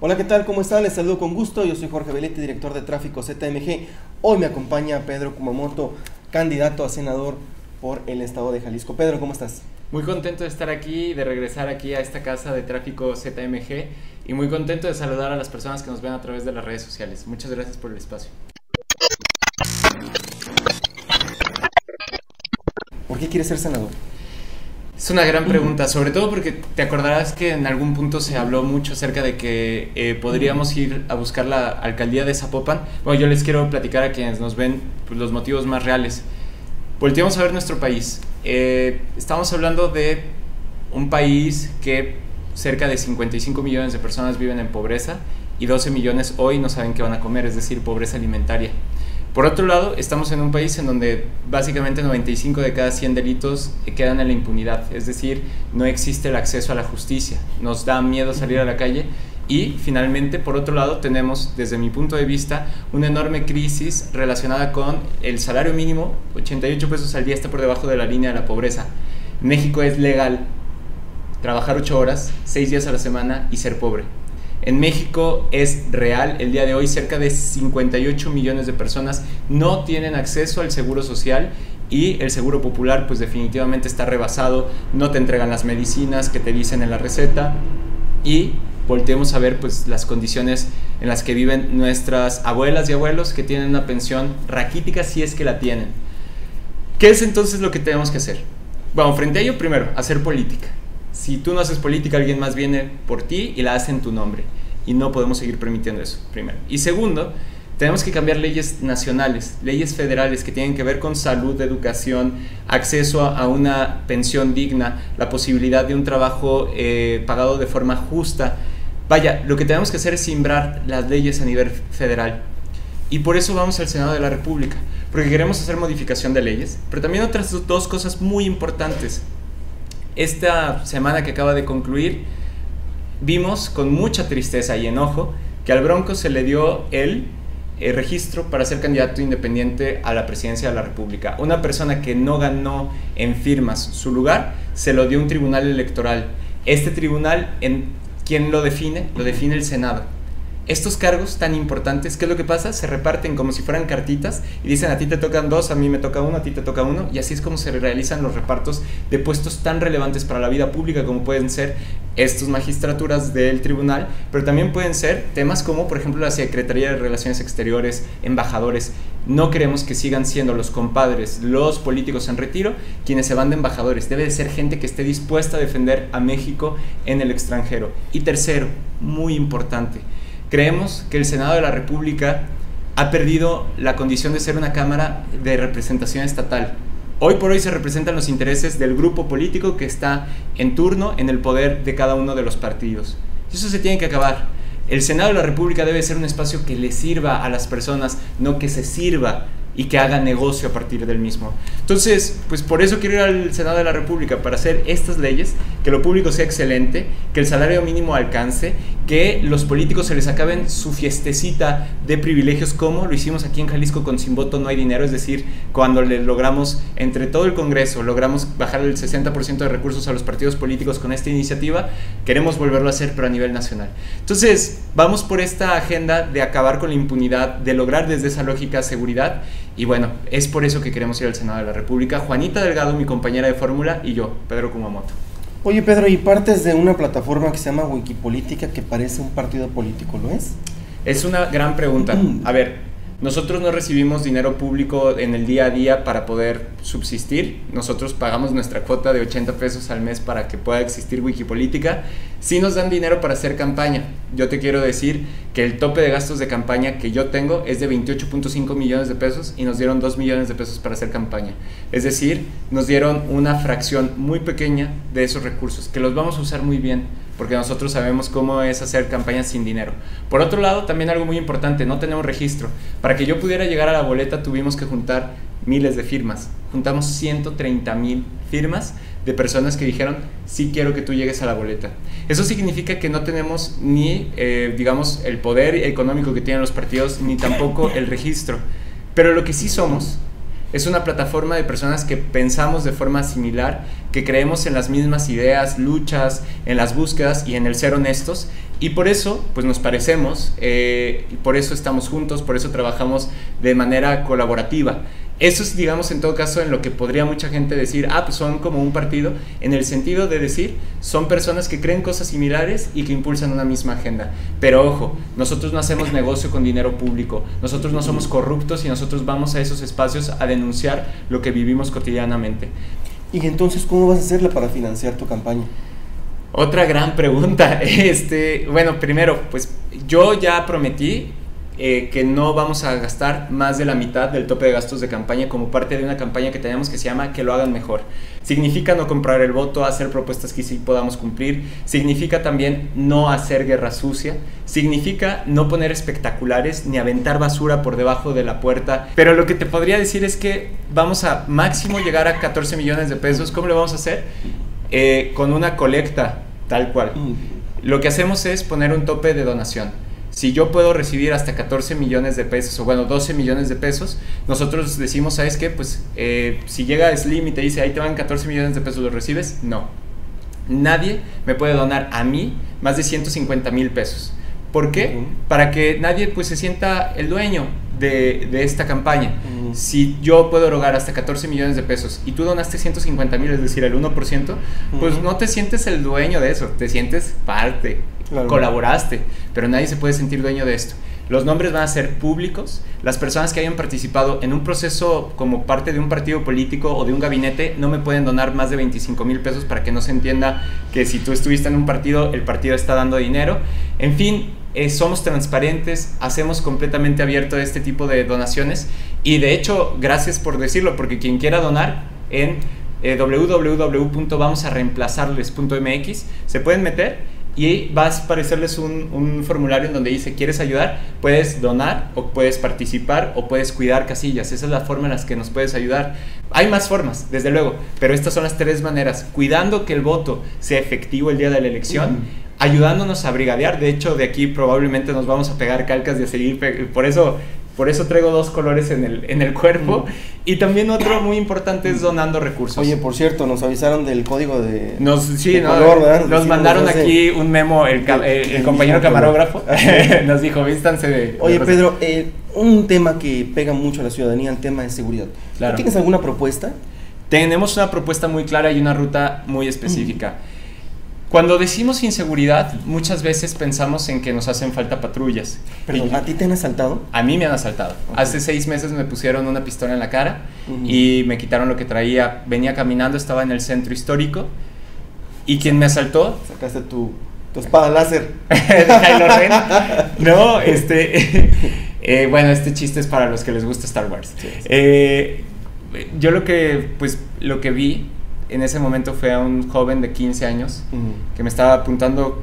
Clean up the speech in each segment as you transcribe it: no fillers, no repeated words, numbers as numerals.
Hola, ¿qué tal? ¿Cómo están? Les saludo con gusto. Yo soy Jorge Velete, director de tráfico ZMG. Hoy me acompaña Pedro Kumamoto, candidato a senador por el estado de Jalisco. Pedro, ¿cómo estás? Muy contento de estar aquí, de regresar aquí a esta casa de tráfico ZMG y muy contento de saludar a las personas que nos ven a través de las redes sociales. Muchas gracias por el espacio. ¿Por qué quieres ser senador? Es una gran pregunta, sobre todo porque te acordarás que en algún punto se habló mucho acerca de que podríamos ir a buscar la alcaldía de Zapopan. Bueno, yo les quiero platicar a quienes nos ven pues, los motivos más reales. Volteamos a ver nuestro país. Estamos hablando de un país que cerca de 55 millones de personas viven en pobreza y 12 millones hoy no saben qué van a comer, es decir, pobreza alimentaria. Por otro lado, estamos en un país en donde básicamente 95 de cada 100 delitos quedan en la impunidad, es decir, no existe el acceso a la justicia, nos da miedo salir a la calle y finalmente, por otro lado, tenemos, desde mi punto de vista, una enorme crisis relacionada con el salario mínimo, 88 pesos al día está por debajo de la línea de la pobreza. México es legal trabajar 8 horas, 6 días a la semana y ser pobre. En México es real, el día de hoy cerca de 58 millones de personas no tienen acceso al seguro social y el seguro popular pues definitivamente está rebasado, no te entregan las medicinas que te dicen en la receta y volteemos a ver pues las condiciones en las que viven nuestras abuelas y abuelos que tienen una pensión raquítica si es que la tienen. ¿Qué es entonces lo que tenemos que hacer? Bueno, frente a ello primero, hacer política. Si tú no haces política, alguien más viene por ti y la hace en tu nombre. Y no podemos seguir permitiendo eso, primero. Y segundo, tenemos que cambiar leyes nacionales, leyes federales que tienen que ver con salud, educación, acceso a una pensión digna, la posibilidad de un trabajo pagado de forma justa. Vaya, lo que tenemos que hacer es simbrar las leyes a nivel federal. Y por eso vamos al Senado de la República, porque queremos hacer modificación de leyes, pero también otras dos cosas muy importantes. Esta semana que acaba de concluir, vimos con mucha tristeza y enojo que al Bronco se le dio el registro para ser candidato independiente a la presidencia de la República. Una persona que no ganó en firmas su lugar, se lo dio un tribunal electoral. Este tribunal, ¿quién lo define? Lo define el Senado. Estos cargos tan importantes, ¿qué es lo que pasa? Se reparten como si fueran cartitas y dicen a ti te tocan 2, a mí me toca 1, a ti te toca 1 y así es como se realizan los repartos de puestos tan relevantes para la vida pública como pueden ser estas magistraturas del tribunal, pero también pueden ser temas como por ejemplo la Secretaría de Relaciones Exteriores, embajadores. No queremos que sigan siendo los compadres, los políticos en retiro, quienes se van de embajadores. Debe de ser gente que esté dispuesta a defender a México en el extranjero. Y tercero, muy importante, creemos que el Senado de la República ha perdido la condición de ser una cámara de representación estatal. Hoy por hoy se representan los intereses del grupo político que está en turno en el poder de cada uno de los partidos. Y eso se tiene que acabar. El Senado de la República debe ser un espacio que le sirva a las personas, no que se sirva y que haga negocio a partir del mismo. Entonces, pues por eso quiero ir al Senado de la República, para hacer estas leyes, que lo público sea excelente, que el salario mínimo alcance, que los políticos se les acaben su fiestecita de privilegios como lo hicimos aquí en Jalisco con Sin Voto No Hay Dinero, es decir, cuando le logramos, entre todo el Congreso, logramos bajar el 60% de recursos a los partidos políticos con esta iniciativa, queremos volverlo a hacer pero a nivel nacional. Entonces, vamos por esta agenda de acabar con la impunidad, de lograr desde esa lógica seguridad. Y bueno, es por eso que queremos ir al Senado de la República. Juanita Delgado, mi compañera de fórmula, y yo, Pedro Kumamoto. Oye, Pedro, ¿y partes de una plataforma que se llama Wikipolítica que parece un partido político, lo es? Es una gran pregunta. A ver, nosotros no recibimos dinero público en el día a día para poder subsistir. Nosotros pagamos nuestra cuota de 80 pesos al mes para que pueda existir Wikipolítica. Sí nos dan dinero para hacer campaña. Yo te quiero decir que el tope de gastos de campaña que yo tengo es de 28.5 millones de pesos y nos dieron 2 millones de pesos para hacer campaña. Es decir, nos dieron una fracción muy pequeña de esos recursos, que los vamos a usar muy bien, porque nosotros sabemos cómo es hacer campañas sin dinero. Por otro lado, también algo muy importante, no tenemos registro. Para que yo pudiera llegar a la boleta tuvimos que juntar miles de firmas. Juntamos 130,000 firmas de personas que dijeron, sí quiero que tú llegues a la boleta. Eso significa que no tenemos ni, digamos, el poder económico que tienen los partidos, ni tampoco el registro. Pero lo que sí somos Es una plataforma de personas que pensamos de forma similar, que creemos en las mismas ideas, luchas, en las búsquedas y en el ser honestos. Y por eso, pues nos parecemos, por eso estamos juntos, por eso trabajamos de manera colaborativa. Eso es, digamos, en todo caso, en lo que podría mucha gente decir, pues son como un partido, en el sentido de decir, son personas que creen cosas similares y que impulsan una misma agenda. Pero ojo, nosotros no hacemos negocio con dinero público, nosotros no somos corruptos y nosotros vamos a esos espacios a denunciar lo que vivimos cotidianamente. Y entonces, ¿cómo vas a hacerla para financiar tu campaña? Otra gran pregunta. Bueno, primero, pues yo ya prometí que no vamos a gastar más de la mitad del tope de gastos de campaña como parte de una campaña que tenemos que se llama Que lo hagan mejor. Significa no comprar el voto, hacer propuestas que sí podamos cumplir, significa también no hacer guerra sucia, significa no poner espectaculares ni aventar basura por debajo de la puerta, pero lo que te podría decir es que vamos a máximo llegar a 14 millones de pesos. ¿Cómo lo vamos a hacer? Con una colecta tal cual. Lo que hacemos es poner un tope de donación. Si yo puedo recibir hasta 14 millones de pesos, o bueno, 12 millones de pesos, nosotros decimos, ¿sabes qué? Pues si llega Slim y te dice, ahí te van 14 millones de pesos, ¿los recibes? No. Nadie me puede donar a mí más de 150,000 pesos. ¿Por qué? Para que nadie pues se sienta el dueño de esta campaña. Si yo puedo erogar hasta 14 millones de pesos y tú donaste 150,000, es decir, el 1%, pues no te sientes el dueño de eso, te sientes parte. Claro. Colaboraste, pero nadie se puede sentir dueño de esto. Los nombres van a ser públicos. Las personas que hayan participado en un proceso como parte de un partido político o de un gabinete no me pueden donar más de 25,000 pesos para que no se entienda que si tú estuviste en un partido, el partido está dando dinero. En fin, somos transparentes, hacemos completamente abierto este tipo de donaciones y de hecho, gracias por decirlo, porque quien quiera donar en www.vamosarreemplazarles.mx se pueden meter y va a aparecerles un formulario en donde dice, ¿quieres ayudar? Puedes donar o puedes participar o puedes cuidar casillas. Esa es la forma en la que nos puedes ayudar. Hay más formas, desde luego, pero estas son las 3 maneras. Cuidando que el voto sea efectivo el día de la elección, ayudándonos a brigadear. De hecho, de aquí probablemente nos vamos a pegar calcas de seguir, por eso traigo 2 colores en el cuerpo. Y también otro muy importante es donando recursos. Oye, por cierto, nos avisaron del código de color, ¿verdad? Nos mandaron aquí un memo, el compañero camarógrafo nos dijo, vístanse de... Oye, Pedro, un tema que pega mucho a la ciudadanía, el tema de seguridad. Claro. ¿Tienes alguna propuesta? Tenemos una propuesta muy clara y una ruta muy específica. Cuando decimos inseguridad, muchas veces pensamos en que nos hacen falta patrullas. Perdón, ¿a ti te han asaltado? A mí me han asaltado. Okay. Hace 6 meses me pusieron una pistola en la cara y me quitaron lo que traía. Venía caminando, estaba en el centro histórico y quien me asaltó... Sacaste tu espada láser. De Kylo Ren. No, bueno, este chiste es para los que les gusta Star Wars. Sí. Yo lo que vi en ese momento fue a un joven de 15 años que me estaba apuntando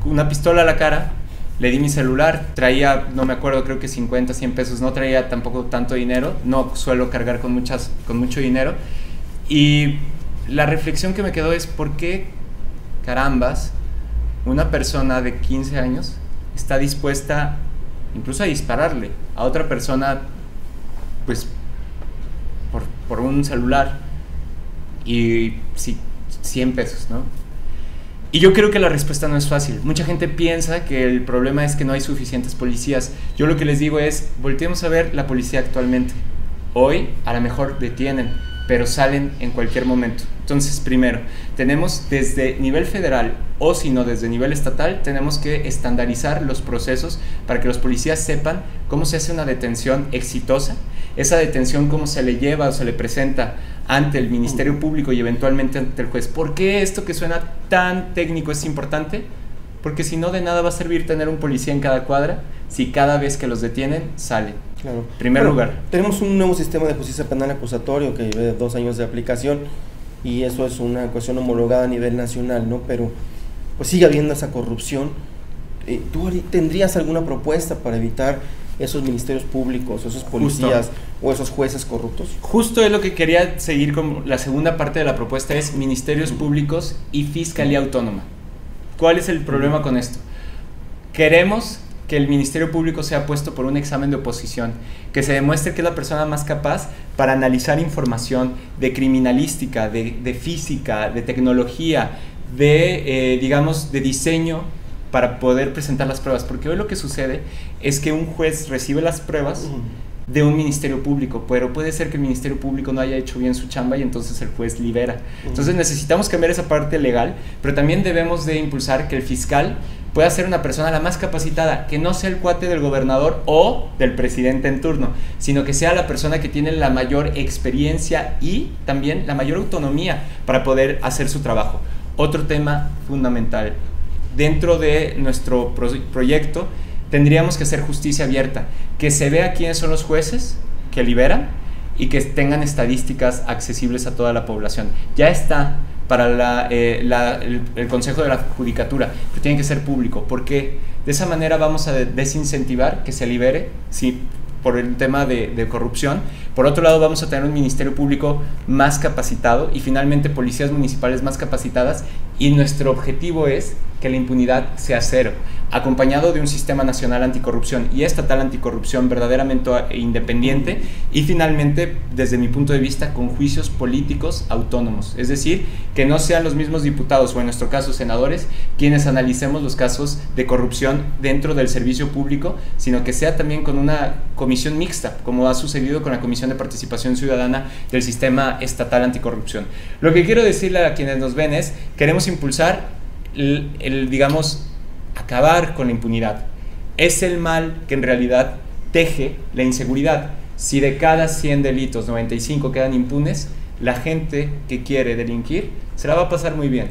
una pistola a la cara. Le di mi celular, traía, no me acuerdo, creo que 50, 100 pesos, no traía tampoco tanto dinero, no suelo cargar con mucho dinero. Y la reflexión que me quedó es, ¿por qué carambas una persona de 15 años está dispuesta incluso a dispararle a otra persona pues por un celular? Y sí, 100 pesos, ¿no? Y yo creo que la respuesta no es fácil. Mucha gente piensa que el problema es que no hay suficientes policías. Yo lo que les digo es, volteemos a ver la policía actualmente. Hoy a lo mejor detienen, pero salen en cualquier momento. Entonces, primero, tenemos desde nivel federal o si no desde nivel estatal, tenemos que estandarizar los procesos para que los policías sepan cómo se hace una detención exitosa. Esa detención, cómo se le lleva o se le presenta ante el Ministerio Público y eventualmente ante el juez. ¿Por qué esto que suena tan técnico es importante? Porque si no, de nada va a servir tener un policía en cada cuadra si cada vez que los detienen, salen. Claro. Primer lugar. Tenemos un nuevo sistema de justicia penal acusatorio que lleva 2 años de aplicación y eso es una cuestión homologada a nivel nacional, ¿no? Pero pues sigue habiendo esa corrupción. ¿Tú tendrías alguna propuesta para evitar esos ministerios públicos, esos policías o esos jueces corruptos? Justo es lo que quería seguir con la segunda parte de la propuesta, es ministerios públicos y fiscalía autónoma. ¿Cuál es el problema con esto? Queremos que el Ministerio Público sea puesto por un examen de oposición, que se demuestre que es la persona más capaz para analizar información de criminalística, de física, de tecnología, digamos, de diseño, para poder presentar las pruebas. Porque hoy lo que sucede es que un juez recibe las pruebas de un ministerio público, pero puede ser que el ministerio público no haya hecho bien su chamba y entonces el juez libera. Entonces necesitamos cambiar esa parte legal, pero también debemos de impulsar que el fiscal pueda ser una persona la más capacitada, que no sea el cuate del gobernador o del presidente en turno, sino que sea la persona que tiene la mayor experiencia y también la mayor autonomía para poder hacer su trabajo. Otro tema fundamental, dentro de nuestro proyecto tendríamos que hacer justicia abierta, que se vea quiénes son los jueces que liberan y que tengan estadísticas accesibles a toda la población. Ya está para el Consejo de la Judicatura, pero tiene que ser público, porque de esa manera vamos a desincentivar que se libere, sí, por el tema de corrupción. Por otro lado, vamos a tener un ministerio público más capacitado y finalmente policías municipales más capacitadas, y nuestro objetivo es que la impunidad sea cero, acompañado de un sistema nacional anticorrupción y estatal anticorrupción verdaderamente independiente, y finalmente, desde mi punto de vista, con juicios políticos autónomos, es decir, que no sean los mismos diputados o en nuestro caso senadores quienes analicemos los casos de corrupción dentro del servicio público, sino que sea también con una comisión mixta, como ha sucedido con la Comisión de Participación Ciudadana del Sistema Estatal Anticorrupción. Lo que quiero decirle a quienes nos ven es, queremos impulsar digamos, acabar con la impunidad. Es el mal que en realidad teje la inseguridad. Si de cada 100 delitos, 95 quedan impunes, la gente que quiere delinquir se la va a pasar muy bien,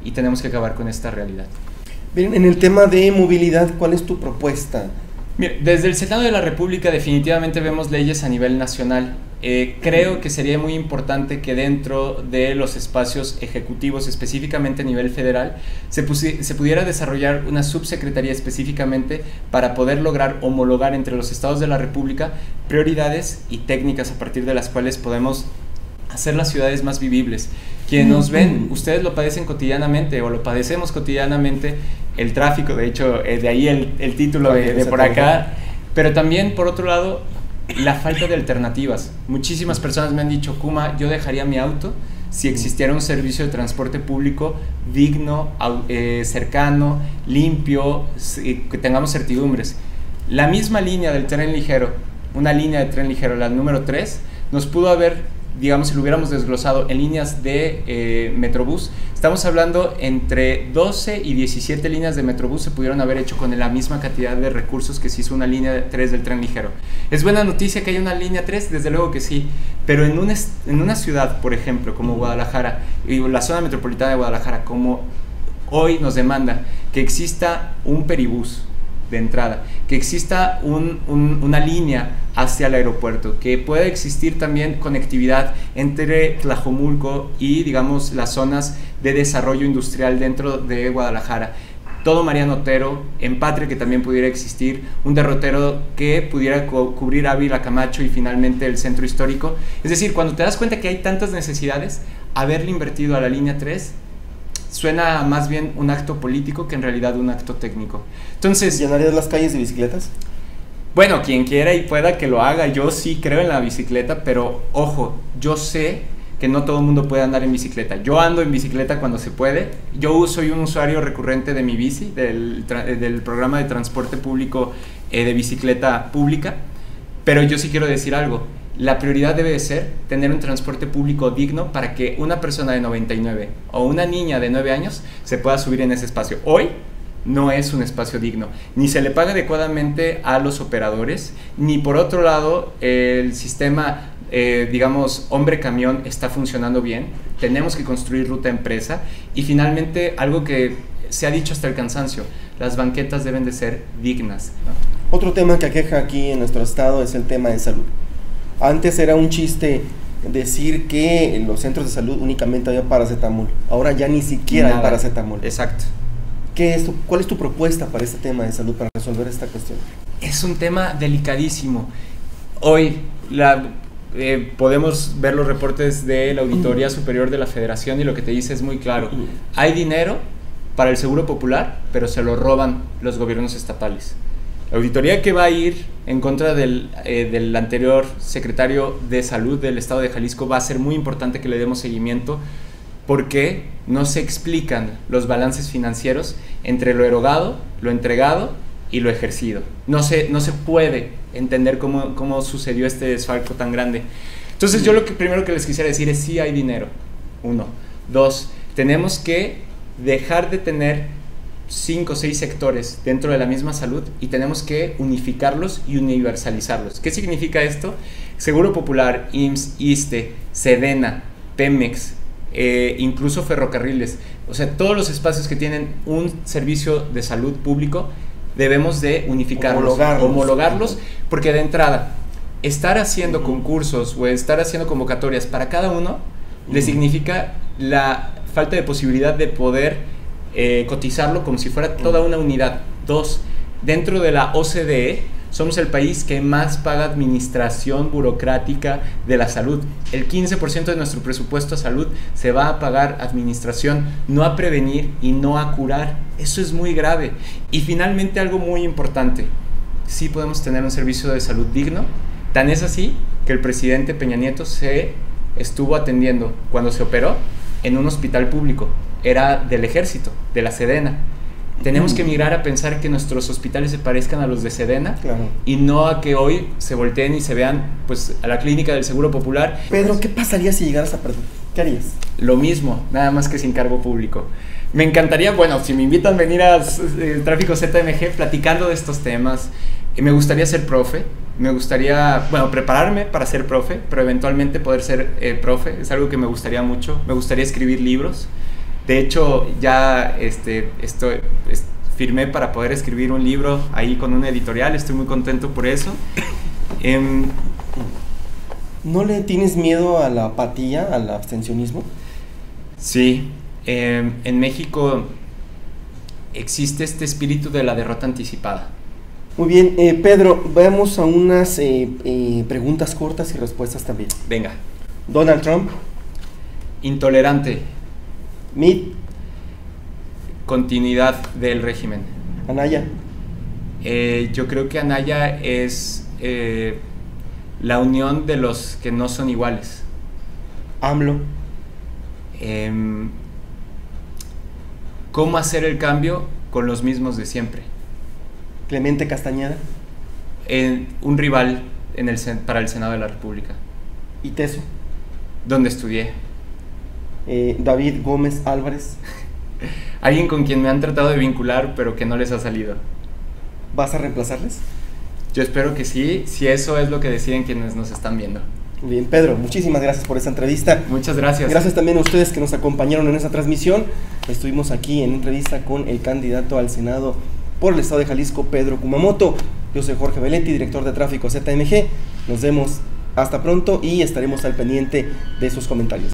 y tenemos que acabar con esta realidad. Bien, en el tema de movilidad, ¿cuál es tu propuesta? Mira, desde el Senado de la República definitivamente vemos leyes a nivel nacional. Creo que sería muy importante que dentro de los espacios ejecutivos, específicamente a nivel federal, se pudiera desarrollar una subsecretaría específicamente para poder lograr homologar entre los estados de la República prioridades y técnicas a partir de las cuales podemos hacer las ciudades más vivibles. Quienes nos ven, ustedes lo padecen cotidianamente o lo padecemos cotidianamente, el tráfico, de hecho, de ahí el título de por acá, pero también, por otro lado, la falta de alternativas. Muchísimas personas me han dicho, Kuma, yo dejaría mi auto si existiera un servicio de transporte público digno, cercano, limpio, que tengamos certidumbres. La misma línea del tren ligero, una línea de tren ligero, la número 3, nos pudo haber, digamos, si lo hubiéramos desglosado en líneas de Metrobús, estamos hablando entre 12 y 17 líneas de Metrobús se pudieron haber hecho con la misma cantidad de recursos que se hizo una línea 3 del tren ligero. ¿Es buena noticia que haya una línea 3? Desde luego que sí, pero en una ciudad, por ejemplo, como Guadalajara, y la zona metropolitana de Guadalajara, como hoy nos demanda que exista un peribús de entrada, que exista una línea hacia el aeropuerto, que pueda existir también conectividad entre Tlajomulco y, digamos, las zonas de desarrollo industrial dentro de Guadalajara. Todo Mariano Otero, en Patria, que también pudiera existir, un derrotero que pudiera cubrir Ávila, Camacho y finalmente el centro histórico. Es decir, cuando te das cuenta que hay tantas necesidades, haberle invertido a la línea 3 suena más bien un acto político que en realidad un acto técnico. Entonces, ¿llenarías las calles de bicicletas? Bueno, quien quiera y pueda que lo haga. Yo sí creo en la bicicleta, pero ojo, yo sé que no todo el mundo puede andar en bicicleta. Yo ando en bicicleta cuando se puede. Yo soy un usuario recurrente de mi bici, del programa de transporte público de bicicleta pública, pero yo sí quiero decir algo. La prioridad debe de ser tener un transporte público digno para que una persona de 99 o una niña de 9 años se pueda subir en ese espacio. Hoy no es un espacio digno, ni se le paga adecuadamente a los operadores, ni por otro lado el sistema, digamos, hombre camión está funcionando bien. Tenemos que construir ruta empresa, y finalmente algo que se ha dicho hasta el cansancio, las banquetas deben de ser dignas, ¿no? Otro tema que aqueja aquí en nuestro estado es el tema de salud. Antes era un chiste decir que en los centros de salud únicamente había paracetamol. Ahora ya ni siquiera hay paracetamol. Exacto. ¿Cuál es tu propuesta para este tema de salud, para resolver esta cuestión? Es un tema delicadísimo. Hoy podemos ver los reportes de la Auditoría Superior de la Federación, y lo que te dice es muy claro. Hay dinero para el Seguro Popular, pero se lo roban los gobiernos estatales. La auditoría que va a ir en contra del anterior secretario de Salud del Estado de Jalisco va a ser muy importante que le demos seguimiento, porque no se explican los balances financieros entre lo erogado, lo entregado y lo ejercido. No se puede entender cómo sucedió este desfalco tan grande. Entonces yo lo que primero que les quisiera decir es sí hay dinero, 1. 2, tenemos que dejar de tener 5 o 6 sectores dentro de la misma salud y tenemos que unificarlos y universalizarlos. ¿Qué significa esto? Seguro Popular, IMSS, ISSSTE, SEDENA, Pemex, incluso ferrocarriles, o sea, todos los espacios que tienen un servicio de salud público debemos de unificarlos, homologarlos, porque de entrada estar haciendo concursos o estar haciendo convocatorias para cada uno le significa la falta de posibilidad de poder cotizarlo como si fuera toda una unidad. 2, dentro de la OCDE somos el país que más paga administración burocrática de la salud. El 15% de nuestro presupuesto a salud se va a pagar administración, no a prevenir y no a curar. Eso es muy grave. Y finalmente algo muy importante, sí podemos tener un servicio de salud digno. Tan es así que el presidente Peña Nieto se estuvo atendiendo cuando se operó en un hospital público. Era del ejército, de la Sedena. Tenemos que migrar a pensar que nuestros hospitales se parezcan a los de Sedena, claro, y no a que hoy se volteen y se vean pues a la clínica del Seguro Popular. Pedro, ¿qué pasaría si llegaras a perder? ¿Qué harías? Lo mismo, nada más que sin cargo público. Me encantaría, bueno, si me invitan a venir a Tráfico ZMG platicando de estos temas. Me gustaría ser profe, me gustaría, bueno, prepararme para ser profe, pero eventualmente poder ser profe, es algo que me gustaría mucho. Me gustaría escribir libros. De hecho, ya firmé para poder escribir un libro ahí con una editorial, estoy muy contento por eso. ¿No le tienes miedo a la apatía, al abstencionismo? Sí, en México existe este espíritu de la derrota anticipada. Muy bien, Pedro, vamos a unas preguntas cortas y respuestas también. Venga. Donald Trump. Intolerante. Meade. Continuidad del régimen. Anaya. Yo creo que Anaya es la unión de los que no son iguales. AMLO. ¿Cómo hacer el cambio con los mismos de siempre? Clemente Castañeda. Un rival para el Senado de la República. ¿Y Teso? Donde estudié. David Gómez Álvarez. Alguien con quien me han tratado de vincular, pero que no les ha salido. ¿Vas a reemplazarles? Yo espero que sí, si eso es lo que deciden quienes nos están viendo. Muy bien, Pedro, muchísimas gracias por esta entrevista. Muchas gracias. Gracias también a ustedes que nos acompañaron en esta transmisión. Estuvimos aquí en entrevista con el candidato al Senado por el Estado de Jalisco, Pedro Kumamoto. Yo soy Jorge Belletti, director de Tráfico ZMG. Nos vemos hasta pronto y estaremos al pendiente de sus comentarios.